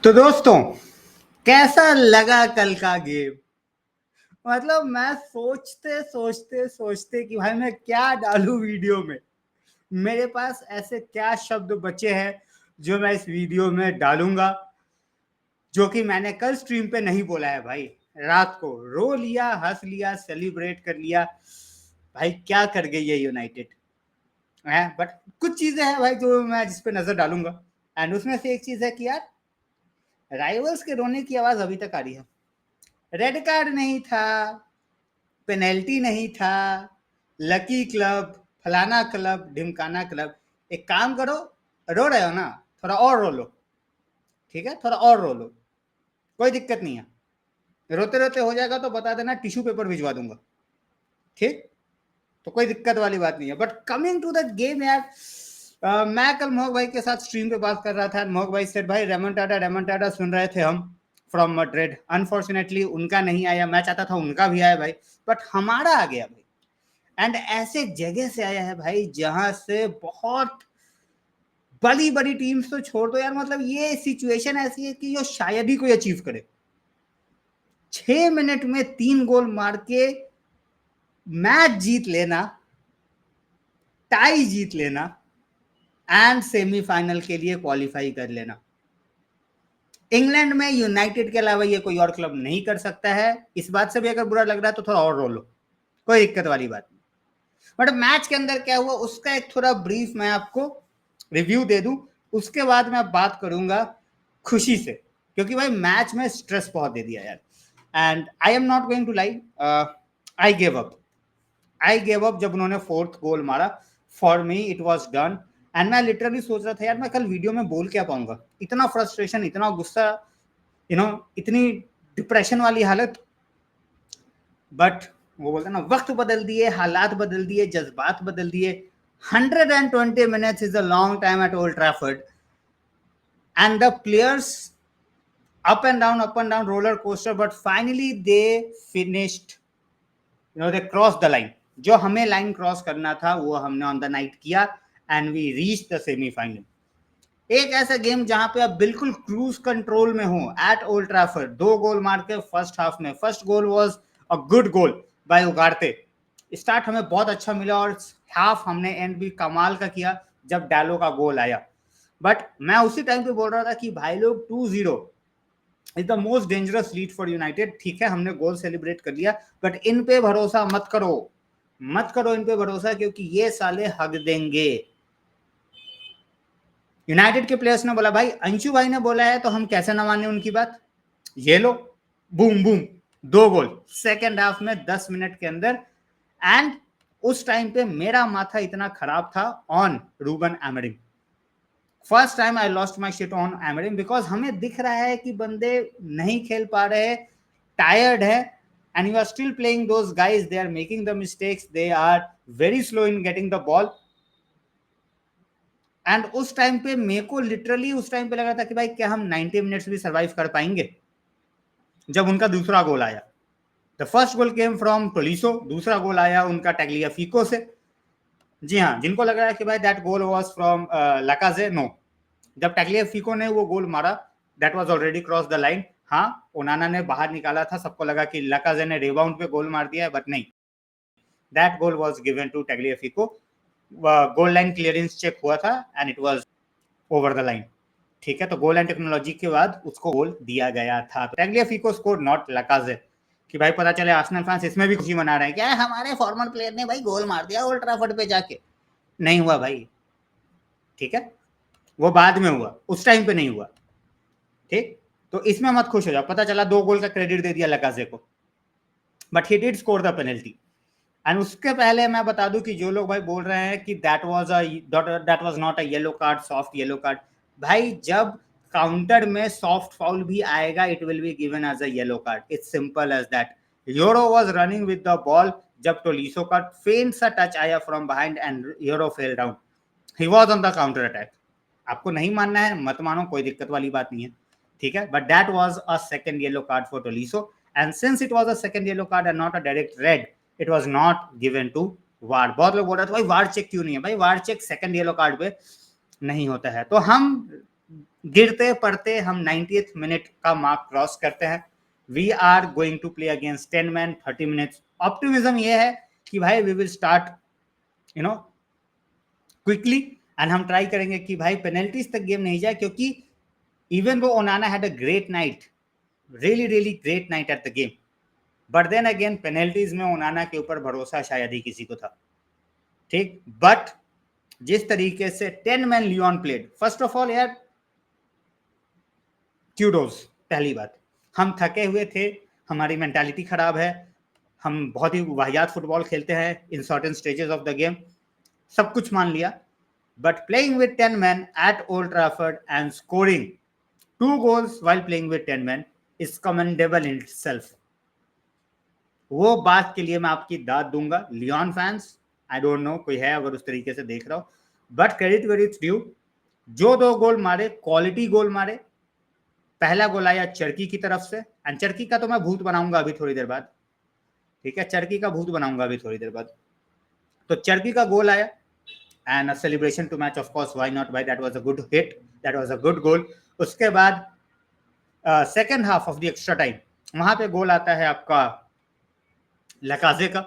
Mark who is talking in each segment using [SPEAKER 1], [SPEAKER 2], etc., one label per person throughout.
[SPEAKER 1] तो दोस्तों, कैसा लगा कल का गेम? मतलब मैं सोचते कि भाई मैं क्या डालूं वीडियो में। मेरे पास ऐसे क्या शब्द बचे हैं जो मैं इस वीडियो में डालूंगा, जो कि मैंने कल स्ट्रीम पे नहीं बोला है भाई। रात को रो लिया, हंस लिया, सेलिब्रेट कर लिया। भाई क्या कर गई है यूनाइटेड है। बट कुछ चीजें हैं भाई जो मैं जिस पे नजर डालूंगा, एंड उसमें से एक चीज है कि यार, राइवल्स के रोने की आवाज अभी तक आ रही है। रेड कार्ड नहीं था, पेनल्टी नहीं था, लकी क्लब, फलाना क्लब, ढिमकाना क्लब। एक काम करो, रो रहे हो ना, थोड़ा और रो लो। ठीक है, थोड़ा और रो लो, कोई दिक्कत नहीं है। रोते रोते हो जाएगा तो बता देना, टिश्यू पेपर भिजवा दूंगा। ठीक, तो कोई दिक्कत वाली बात नहीं है। But coming to the game यार, मैं कल मोहक भाई के साथ स्ट्रीम पे बात कर रहा था। मोहक भाई सेड भाई रेमोंटाडा सुन रहे थे हम फ्रॉम मड्रिड। अनफॉर्चुनेटली उनका नहीं आया, मैं चाहता था उनका भी आया भाई, बट हमारा आ गया भाई। एंड ऐसे जगह से आया है भाई जहां से बहुत बड़ी बड़ी टीम्स तो छोड़ दो यार, मतलब ये सिचुएशन ऐसी है कि जो शायद ही कोई अचीव करे। 6 मिनट में 3 गोल मार के मैच जीत लेना, टाई जीत लेना, एंड सेमीफाइनल के लिए क्वालिफाई कर लेना। इंग्लैंड में यूनाइटेड के अलावा ये कोई और क्लब नहीं कर सकता है। इस बात से भी अगर बुरा लग रहा है तो थोड़ा और रो लो, कोई दिक्कत वाली बात नहीं। बट मैच के अंदर क्या हुआ उसका एक थोड़ा ब्रीफ मैं आपको रिव्यू दे दूं, उसके बाद मैं बात करूंगा खुशी से, क्योंकि भाई मैच में स्ट्रेस बहुत दे दिया यार। And I am not going to lie, I gave up. I gave up जब उन्होंने 4th गोल मारा। For me it was done. And मैं लिटरली सोच रहा था यार, मैं कल वीडियो में बोल क्या पाऊंगा। इतना फ्रस्ट्रेशन, इतना गुस्सा, इतनी डिप्रेशन वाली हालत। बट वो बोलते ना, वक्त बदल दिए, हालात बदल दिए, जज्बात बदल दिए। 120 minutes is a long time at Old Trafford, and the players up and down roller coaster, but finally they finished, they crossed the line. जो हमें लाइन क्रॉस करना था वो हमने ऑन द नाइट किया, and we reach the semifinal. एक ऐसा game जहां पे आप बिल्कुल क्रूज कंट्रोल में हो एट ओल्ड ट्रैफर्ड। 2 गोल मार के फर्स्ट हाफ में। First goal was a good goal by Ugarte. Start हमें बहुत अच्छा मिला और हाफ हमने एंड भी कमाल का किया जब डालो का गोल आया। बट मैं उसी टाइम पे बोल रहा था कि भाई लोग 2-0 is the most dangerous lead for United. ठीक है, हमने गोल सेलिब्रेट कर लिया, बट इन पे भरोसा मत करो, मत करो इन पे भरोसा, क्योंकि ये साले हक देंगे। यूनाइटेड के प्लेयर्स ने बोला, भाई अंशु भाई ने बोला है तो हम कैसे ना माने उनकी बात। ये लो, बूम बूम, 2 गोल सेकेंड हाफ में 10 मिनट के अंदर। एंड उस टाइम पे मेरा माथा इतना खराब था on Ruben Amorim. First time I lost my shit on Amorim, because हमें दिख रहा है कि बंदे नहीं खेल पा रहे, टायर्ड है, and you are still playing those guys, they are making the mistakes, they are very slow in getting the ball. And उस टाइम पे मेरे को लिटरली उस टाइम पे लगा था कि भाई क्या हम 90 मिनट्स भी सर्वाइव कर पाएंगे। जब उनका दूसरा गोल आया, the first goal came from Tolisso, दूसरा गोल आया उनका टैग्लियाफिको से। जी हाँ, जिनको लग रहा है कि भाई that goal was from Lacazette, no. जब टैग्लियाफिको ने वो गोल मारा, that was already cross the line. हाँ, ओनाना ने बाहर निकाला था, सबको लगा कि लाकाजे ने रिबाउंड पे गोल मार दिया है, बट नहीं, that goal was given to Tagliafico. Goal line clearance check हुआ था and it was over the line. ठीक है, तो गोल एंड टेक्नोलॉजी के बाद उसको गोल दिया गया था। टैग्लियाफिको स्कोर नॉट लाकाजे। कि भाई पता चले आर्सेनल फैंस इसमें भी खुशी मना रहे हैं, क्या हमारे फॉर्मर प्लेयर ने भाई गोल मार दिया ओल्ड ट्रैफर्ड पे जाके। नहीं हुआ भाई, ठीक है, वो बाद में हुआ, उस टाइम पे नहीं हुआ। ठीक, तो इसमें मत खुश हो जाओ, पता चला 2 गोल का क्रेडिट दे दिया लकाजे को, but he did score the penalty. And उसके पहले मैं बता दूं कि जो लोग भाई बोल रहे हैं कि that was not a yellow card, soft yellow card, भाई जब काउंटर में सॉफ्ट फाउल भी आएगा, it will be given as a yellow card. It's simple as that. Yoro was running with the ball, जब टोलिसो का faint सा touch आया from behind and Yoro fell down, he was on the counter attack. आपको नहीं मानना है मत मानो, कोई दिक्कत वाली बात नहीं है, ठीक है, but that was a second yellow card for Tolisso. And since it was a second yellow card and not a direct red, it was not given to VAR. बहुत लोग बोल रहे थे भाई वार चेक क्यों नहीं है। भाई वार चेक सेकंड येलो कार्ड पे नहीं होता है। तो हम गिरते पड़ते हम 90th मिनट का मार्क क्रॉस करते हैं. We are going to play against 10 man 30 minutes. Optimism ये है कि भाई we will start you know quickly and हम ट्राई करेंगे कि भाई पेनल्टीज तक गेम नहीं जाए, क्योंकि इवन वो Onana had a great night, really great night at the game, but then again penalties में ओनाना के ऊपर भरोसा शायद ही किसी को था. ठीक, बट जिस तरीके से 10 man Lyon played, first of all यार क्यूडोज. पहली बात, हम थके हुए थे, हमारी मेंटालिटी खराब है, हम बहुत ही वाहियात फुटबॉल खेलते हैं in certain stages of the game, सब कुछ मान लिया, but playing with 10 man eight Old Trafford and scoring 2 goals while playing with 10 men is commendable in itself. वो बात के लिए मैं आपकी दाद दूंगा. Lyon fans, I don't know कोई है अगर उस तरीके से देख रहा हो, बट क्रेडिट वेरी ड्यू. जो 2 गोल मारे, क्वालिटी गोल मारे. पहला गोल आया चरकी की तरफ से, एंड चरकी का तो मैं भूत बनाऊंगा अभी थोड़ी देर बाद. ठीक है, चरकी का भूत बनाऊंगा अभी थोड़ी देर बाद. तो चरकी का गोल आया and a celebration to match, of course, why not भाई, that was a good hit, that was a good goal. उसके बाद second half of the extra time, वहां पे गोल आता है आपका लकाजे का,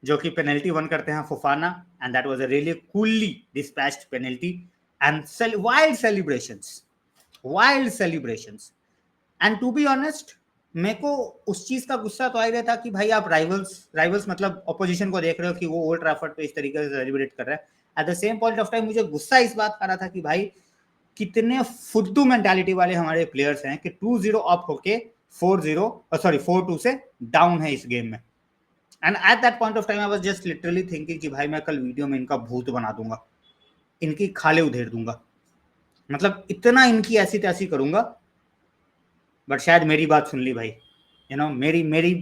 [SPEAKER 1] जो कि पेनल्टी वन करते हैं Fofana, and that was a really coolly dispatched penalty and wild celebrations. And to be honest, मेरे को उस चीज का गुस्सा तो आ ही रहा था कि भाई आप राइवल्स मतलब ऑपोजिशन को देख रहे हो कि वो ओल्ड ट्रैफर्ड पे इस तरीके से सेलिब्रेट कर रहा है. At the same point of time मुझे गुस्सा इस बात आ रहा था कि भाई कितने फुद्दू मेंटालिटी वाले हमारे प्लेयर्स हैं कि 2-0 अप होके 4-2 से डाउन है इस गेम में. And at that point of time I was just literally thinking कि भाई मैं कल वीडियो में इनका भूत बना दूंगा, इनकी खाले उधेड़ दूंगा, मतलब इतना इनकी ऐसी तैसी करूंगा. बट शायद मेरी बात सुन ली भाई, मेरी मेरी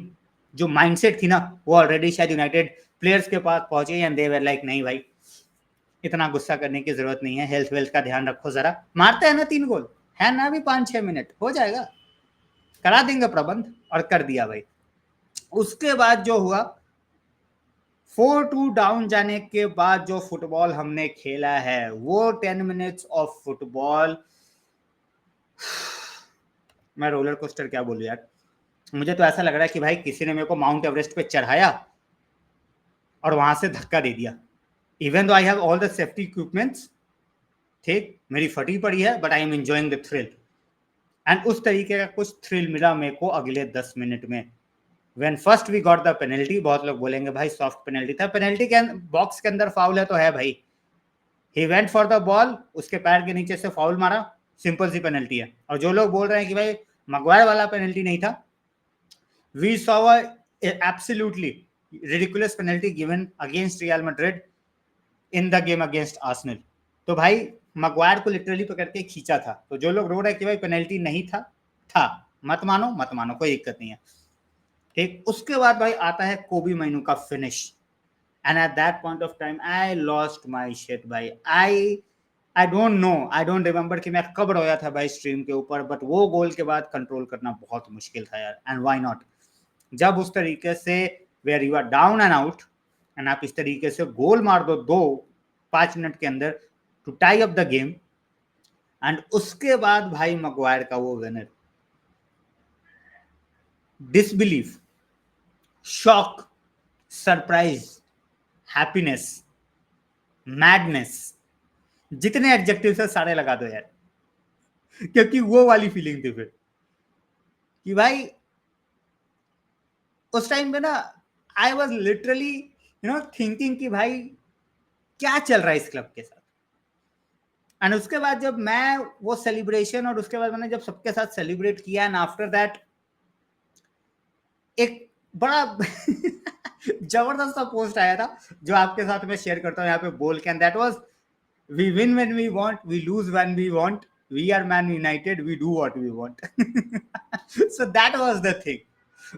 [SPEAKER 1] जो माइंडसेट थी ना, वो ऑलरेडी शायद यूनाइटेड प्लेयर्स के पास पहुंचे एंड दे वर लाइक नहीं भाई, इतना गुस्सा करने की जरूरत नहीं है, हेल्थ वेल्थ का ध्यान रखो जरा, मारते हैं ना 3 गोल, है ना भी 5-6 मिनट हो जाएगा, करा देंगे प्रबंध. और कर दिया भाई. उसके बाद जो हुआ, 4-2 डाउन जाने के बाद जो फुटबॉल हमने खेला है, वो 10 मिनट्स ऑफ फुटबॉल, मैं रोलर कोस्टर क्या बोलूं यार, मुझे तो ऐसा लग रहा है कि भाई किसी ने मेरे को माउंट एवरेस्ट पे चढ़ाया और वहां से धक्का दे दिया. Even though I have all the safety equipments, ठीक, मेरी फटी पड़ी है, but I am enjoying the thrill. And उस तरीके का कुछ थ्रिल मिला मेरे को अगले 10 मिनट में. When first we got the penalty, बहुत लोग बोलेंगे भाई सॉफ्ट पेनल्टी था, पेनल्टी के बॉक्स के अंदर फाउल है तो है भाई. He went for the ball, उसके पैर के नीचे से फाउल मारा, सिंपल सी पेनल्टी है. और जो लोग बोल रहे हैं कि भाई मगवायर वाला पेनल्टी नहीं था, we saw a absolutely ridiculous penalty given against Real Madrid in the game against Arsenal. तो भाई मगवायर को लिटरली पकड़ के खींचा था. तो जो लोग रो रहे हैं कि भाई पेनल्टी नहीं था, मत मानो, कोई दिक्कत नहीं है. ठीक, उसके बाद भाई आता है कोबी माइनू का finish, and at that point of time I lost my shit भाई. I don't know, I don't remember कि मैं कब रोया था भाई स्ट्रीम के ऊपर, बट वो गोल के बाद कंट्रोल करना बहुत मुश्किल था यार. एंड व्हाई नॉट, जब उस तरीके से where you are down and out and आप इस तरीके से गोल मार दो 5 मिनट के अंदर to tie up the game, and उसके बाद भाई मगवायर का वो winner, disbelief, shock, surprise, happiness, madness, जितने एडजेक्टिव से सारे लगा दो यार, क्योंकि वो वाली फीलिंग थी फिर कि भाई उस टाइम पे ना आई वॉज लिटरली थिंकिंग कि भाई क्या चल रहा है इस क्लब के साथ. एंड उसके बाद जब मैं वो सेलिब्रेशन, और उसके बाद मैंने जब सबके साथ सेलिब्रेट किया, एंड आफ्टर दैट एक बड़ा जबरदस्त सा पोस्ट आया था जो आपके साथ मैं शेयर करता हूँ यहाँ पे बोल के, and that was we win when we want, we lose when we want, we are Man United, we do what we want. So that was the thing.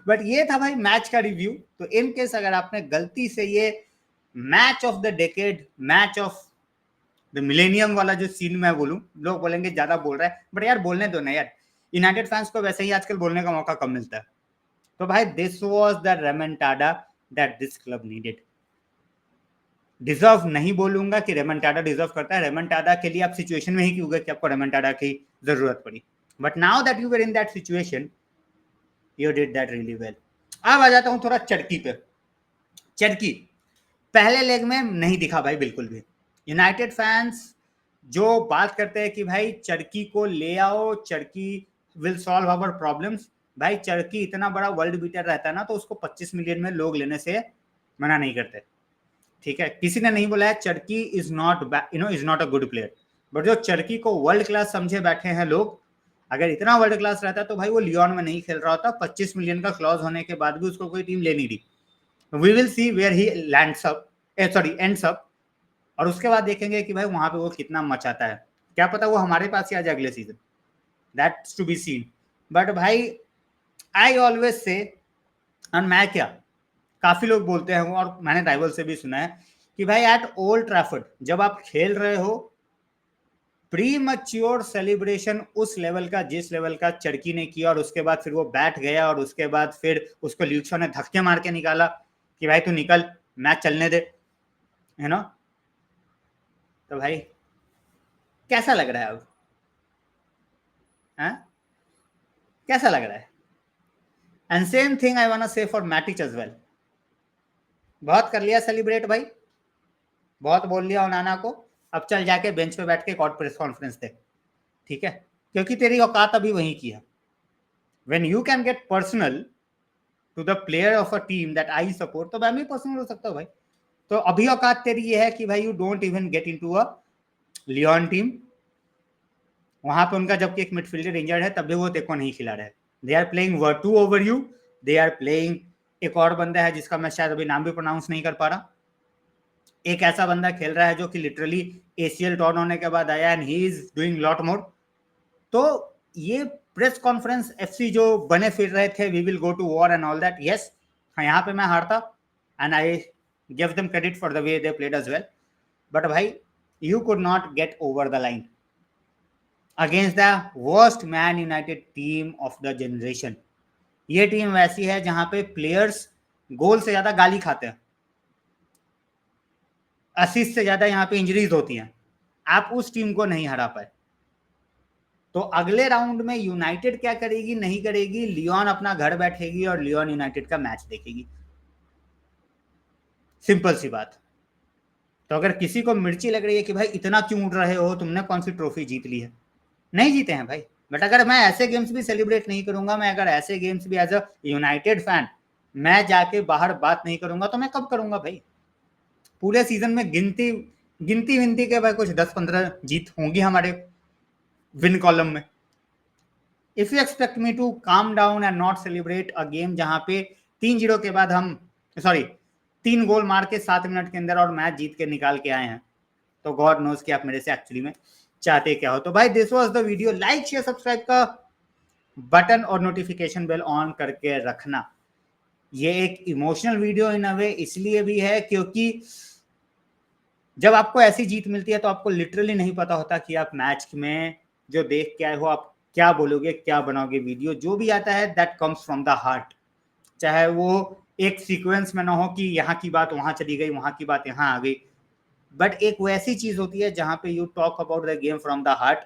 [SPEAKER 1] But ये था भाई मैच का रिव्यू. तो इन केस अगर आपने गलती से ये match of the decade, match of the millennium वाला जो सीन मैं बोलूं, लोग बोलेंगे ज्यादा बोल रहा है, बट यार बोलने दो ना यार, यूनाइटेड फैंस को वैसे ही आजकल बोलने का मौका कम मिलता है. तो भाई this was the remontada that this club needed. Deserve नहीं बोलूंगा कि रेमंटाडा डिजर्व करता है, रेमंटाडा के लिए आप सिचुएशन में ही क्यों गए कि आपको रेमंटाडा की जरूरत पड़ी, but now that you were in that situation you did that really well. अब आ जाता हूं थोड़ा चरकी पे। चरकी पहले लेग में नहीं दिखा भाई बिल्कुल भी। यूनाइटेड फैंस जो बात करते हैं कि भाई चरकी को ले आओ, चरकी विल सॉल्व आवर प्रॉब्लम्स, भाई चरकी इतना बड़ा वर्ल्ड बीटर रहता है ना, तो उसको 25 मिलियन में लोग लेने से मना नहीं करते, ठीक है। किसी ने नहीं बोला है Cherki is not is not a good player, but जो चरकी को वर्ल्ड क्लास समझे बैठे हैं लोग, अगर इतना वर्ल्ड क्लास रहता तो भाई वो लियोन में नहीं खेल रहा होता, 25 मिलियन का क्लॉज होने के बाद भी उसको कोई टीम ले नहीं रही। We will see where he lands up, sorry ends up, और उसके बाद देखेंगे कि भाई वहां पे वो कितना मचाता है, क्या पता वो हमारे पास ही आ जाए अगले season, that's to be seen. But भाई आई ऑलवेज से, और मैं क्या, काफी लोग बोलते हैं और मैंने राइवल से भी सुना है कि भाई एट ओल्ड ट्रैफर्ड जब आप खेल रहे हो, प्री मच्योर सेलिब्रेशन उस लेवल का जिस लेवल का चरकी ने किया, और उसके बाद फिर वो बैठ गया, और उसके बाद फिर उसको ल्यूक्शो ने धक्के मार के निकाला कि भाई तू निकल, मैच चलने दे, है ना। तो भाई कैसा लग रहा है अब, कैसा लग रहा है? And same thing I want to say for Matic as well. बहुत कर लिया सेलिब्रेट भाई, बहुत बोल लिया ओनाना को, अब चल जाके बेंच पे बैठ के एक और प्रेस कॉन्फ्रेंस दे, ठीक है, क्योंकि तेरी औकात अभी वहीं की है। When you can get personal to the player of a team that I support, तो मैं भी पर्सनल हो सकता हूँ भाई। तो अभी औकात तेरी ये है कि भाई you don't even get into a Lyon team, वहां पे उनका जबकि एक मिडफील्डर इंजर्ड है तब भी वो तेको नहीं खिला रहे, they are playing to over you, they are playing, एक और बंदा है जिसका मैं शायद अभी नाम भी प्रोनाउंस नहीं कर पा रहा, एक ऐसा बंदा खेल रहा है जो कि लिटरली एसीएल टॉर्न होने के बाद आया and he is doing lot more. तो ये प्रेस कॉन्फ्रेंस एफसी जो बने फिर रहे थे we will go to war and all that, yes, यहाँ पे मैं हारता and I give them credit for the way they played as well, but भाई you could not get over the line against the worst Man United team of the generation. ये team वैसी है जहां पे प्लेयर्स गोल से ज्यादा गाली खाते हैं, असिस्ट से ज्यादा यहाँ पे इंजरीज होती हैं, आप उस टीम को नहीं हरा पाए। तो अगले राउंड में यूनाइटेड क्या करेगी नहीं करेगी, लियोन अपना घर बैठेगी और लियोन यूनाइटेड का मैच देखेगी, सिंपल सी बात। तो अगर किसी को मिर्ची लग रही है कि भाई इतना क्यों उड़ रहे हो, तुमने कौन सी ट्रॉफी जीत ली है, नहीं जीते हैं भाई, बट अगर मैं ऐसे गेम्स भी सेलिब्रेट नहीं करूंगा, मैं अगर ऐसे गेम्स भी एज अ यूनाइटेड फैन मैं जाके बाहर बात नहीं करूंगा, तो मैं कब करूंगा भाई? पूरे सीजन में गिनती गिनती विनती के भाई कुछ 10-15 जीत होंगी हमारे विन कॉलम में। If you expect me to come down and not celebrate a game जहां पे 3-0 के बाद हम, सॉरी 3 गोल मार के 7 मिनट के अंदर और मैच जीत के निकाल के आए हैं, तो गॉड नोज कि आप मेरे से एक्चुअली में चाहते क्या हो। तो भाई this was the video, like share subscribe का बटन और नोटिफिकेशन बेल ऑन करके रखना। ये एक इमोशनल वीडियो इन अ वे इसलिए भी है क्योंकि जब आपको ऐसी जीत मिलती है तो आपको लिटरली नहीं पता होता कि आप मैच में जो देख के आए हो आप क्या बोलोगे, क्या बनाओगे वीडियो, जो भी आता है that comes from the heart, चाहे वो एक सीक्वेंस में ना हो कि यहाँ की बात वहां चली गई, वहां की बात यहाँ आ गई, बट एक वैसी चीज होती है जहां पे you talk about the game from the heart.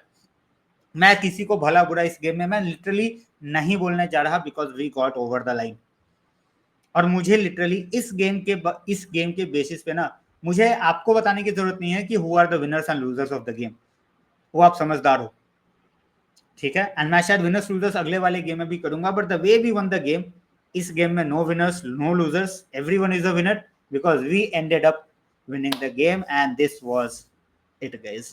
[SPEAKER 1] मैं किसी को भला बुरा इस गेम में मैं लिटरली नहीं बोलने जा रहा because we got over the line, और मुझे लिटरली इस गेम के बेसिस पे ना मुझे आपको बताने की जरूरत नहीं है कि who are the winners and losers of the game, वो आप समझदार हो, ठीक है। एंड मैं शायद विनर्स लूजर्स अगले वाले गेम में भी करूंगा, but the way we won the game, इस गेम में no winners no losers, everyone is a winner because we ended up winning the game and this was it guys।